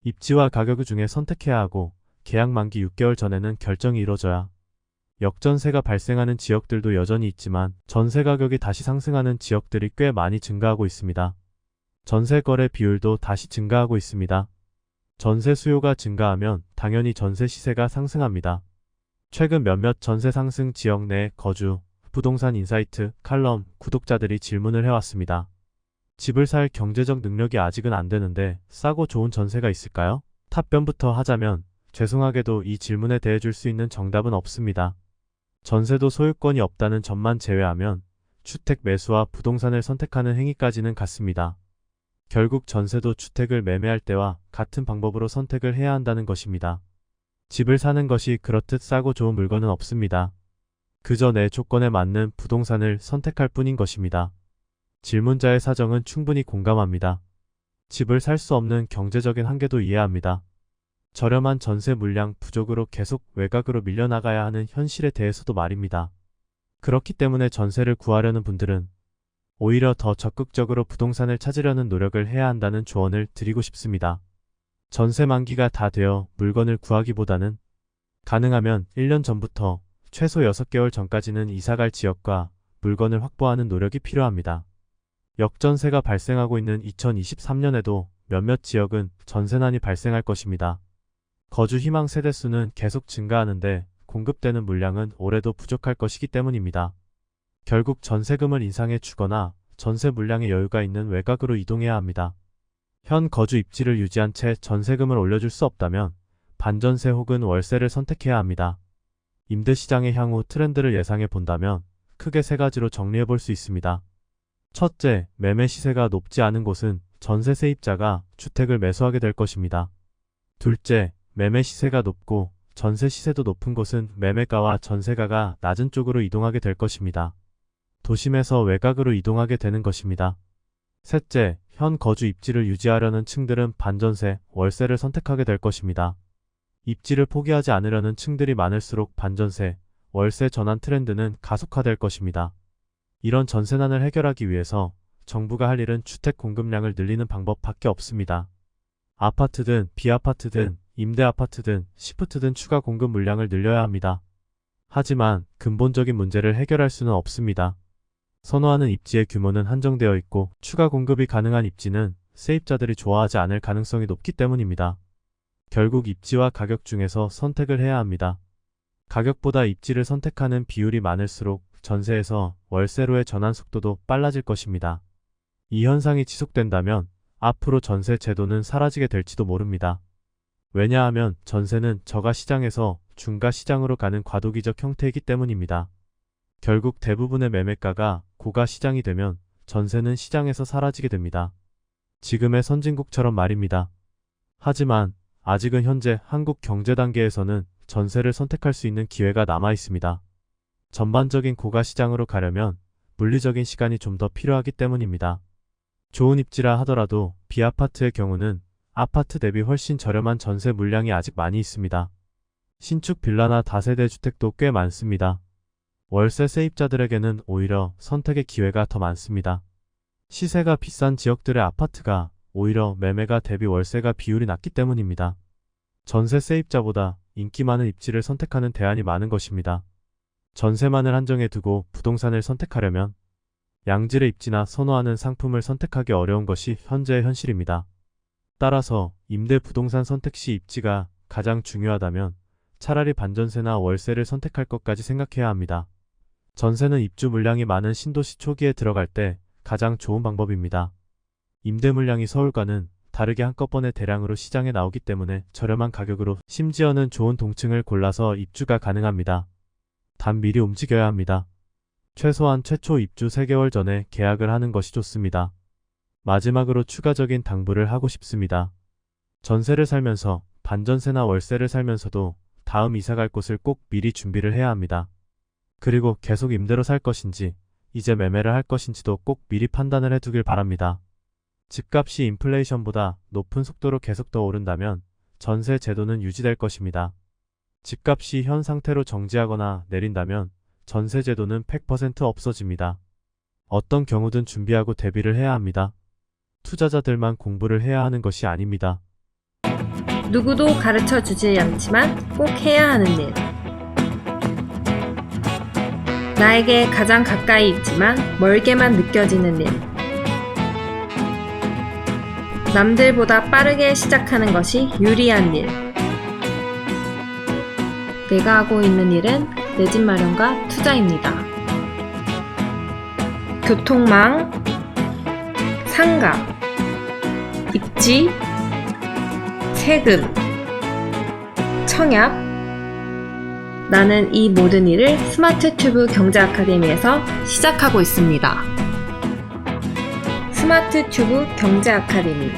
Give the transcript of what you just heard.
입지와 가격 중에 선택해야 하고 계약 만기 6개월 전에는 결정이 이뤄져야 역전세가 발생하는 지역들도 여전히 있지만 전세 가격이 다시 상승하는 지역들이 꽤 많이 증가하고 있습니다. 전세 거래 비율도 다시 증가하고 있습니다. 전세 수요가 증가하면 당연히 전세 시세가 상승합니다. 최근 몇몇 전세 상승 지역 내 거주, 부동산 인사이트, 칼럼, 구독자들이 질문을 해왔습니다. 집을 살 경제적 능력이 아직은 안 되는데 싸고 좋은 전세가 있을까요? 답변부터 하자면 죄송하게도 이 질문에 대해 줄 수 있는 정답은 없습니다. 전세도 소유권이 없다는 점만 제외하면 주택 매수와 부동산을 선택하는 행위까지는 같습니다. 결국 전세도 주택을 매매할 때와 같은 방법으로 선택을 해야 한다는 것입니다. 집을 사는 것이 그렇듯 싸고 좋은 물건은 없습니다. 그저 내 조건에 맞는 부동산을 선택할 뿐인 것입니다. 질문자의 사정은 충분히 공감합니다. 집을 살 수 없는 경제적인 한계도 이해합니다. 저렴한 전세 물량 부족으로 계속 외곽으로 밀려나가야 하는 현실에 대해서도 말입니다. 그렇기 때문에 전세를 구하려는 분들은 오히려 더 적극적으로 부동산을 찾으려는 노력을 해야 한다는 조언을 드리고 싶습니다. 전세 만기가 다 되어 물건을 구하기보다는 가능하면 1년 전부터 최소 6개월 전까지는 이사갈 지역과 물건을 확보하는 노력이 필요합니다. 역전세가 발생하고 있는 2023년에도 몇몇 지역은 전세난이 발생할 것입니다. 거주 희망 세대수는 계속 증가하는데 공급되는 물량은 올해도 부족할 것이기 때문입니다. 결국 전세금을 인상해 주거나 전세 물량의 여유가 있는 외곽으로 이동해야 합니다. 현 거주 입지를 유지한 채 전세금을 올려줄 수 없다면 반전세 혹은 월세를 선택해야 합니다. 임대시장의 향후 트렌드를 예상해 본다면 크게 세 가지로 정리해 볼 수 있습니다. 첫째, 매매 시세가 높지 않은 곳은 전세 세입자가 주택을 매수하게 될 것입니다. 둘째, 매매 시세가 높고 전세 시세도 높은 곳은 매매가와 전세가가 낮은 쪽으로 이동하게 될 것입니다. 도심에서 외곽으로 이동하게 되는 것입니다. 셋째, 현 거주 입지를 유지하려는 층들은 반전세, 월세를 선택하게 될 것입니다. 입지를 포기하지 않으려는 층들이 많을수록 반전세, 월세 전환 트렌드는 가속화될 것입니다. 이런 전세난을 해결하기 위해서 정부가 할 일은 주택 공급량을 늘리는 방법밖에 없습니다. 아파트든 비아파트든 임대아파트든 시프트든 추가 공급 물량을 늘려야 합니다. 하지만 근본적인 문제를 해결할 수는 없습니다. 선호하는 입지의 규모는 한정되어 있고 추가 공급이 가능한 입지는 세입자들이 좋아하지 않을 가능성이 높기 때문입니다. 결국 입지와 가격 중에서 선택을 해야 합니다. 가격보다 입지를 선택하는 비율이 많을수록 전세에서 월세로의 전환 속도도 빨라질 것입니다. 이 현상이 지속된다면 앞으로 전세 제도는 사라지게 될지도 모릅니다. 왜냐하면 전세는 저가 시장에서 중가 시장으로 가는 과도기적 형태이기 때문입니다. 결국 대부분의 매매가가 고가 시장이 되면 전세는 시장에서 사라지게 됩니다. 지금의 선진국처럼 말입니다. 하지만 아직은 현재 한국 경제 단계에서는 전세를 선택할 수 있는 기회가 남아 있습니다. 전반적인 고가 시장으로 가려면 물리적인 시간이 좀 더 필요하기 때문입니다. 좋은 입지라 하더라도 비아파트의 경우는 아파트 대비 훨씬 저렴한 전세 물량이 아직 많이 있습니다. 신축 빌라나 다세대 주택도 꽤 많습니다. 월세 세입자들에게는 오히려 선택의 기회가 더 많습니다. 시세가 비싼 지역들의 아파트가 오히려 매매가 대비 월세가 비율이 낮기 때문입니다. 전세 세입자보다 인기 많은 입지를 선택하는 대안이 많은 것입니다. 전세만을 한정해 두고 부동산을 선택하려면 양질의 입지나 선호하는 상품을 선택하기 어려운 것이 현재의 현실입니다. 따라서 임대 부동산 선택 시 입지가 가장 중요하다면 차라리 반전세나 월세를 선택할 것까지 생각해야 합니다. 전세는 입주 물량이 많은 신도시 초기에 들어갈 때 가장 좋은 방법입니다. 임대 물량이 서울과는 다르게 한꺼번에 대량으로 시장에 나오기 때문에 저렴한 가격으로 심지어는 좋은 동층을 골라서 입주가 가능합니다. 단 미리 움직여야 합니다. 최소한 최초 입주 3개월 전에 계약을 하는 것이 좋습니다. 마지막으로 추가적인 당부를 하고 싶습니다. 전세를 살면서 반전세나 월세를 살면서도 다음 이사갈 곳을 꼭 미리 준비를 해야 합니다. 그리고 계속 임대로 살 것인지 이제 매매를 할 것인지도 꼭 미리 판단을 해두길 바랍니다. 집값이 인플레이션보다 높은 속도로 계속 더 오른다면 전세 제도는 유지될 것입니다. 집값이 현 상태로 정지하거나 내린다면 전세 제도는 100% 없어집니다. 어떤 경우든 준비하고 대비를 해야 합니다. 투자자들만 공부를 해야 하는 것이 아닙니다. 누구도 가르쳐 주지 않지만 꼭 해야 하는 일. 나에게 가장 가까이 있지만 멀게만 느껴지는 일. 남들보다 빠르게 시작하는 것이 유리한 일. 내가 하고 있는 일은 내 집 마련과 투자입니다. 교통망, 상가, 입지, 세금, 청약. 나는 이 모든 일을 스마트 튜브 경제 아카데미에서 시작하고 있습니다. 스마트 튜브 경제 아카데미.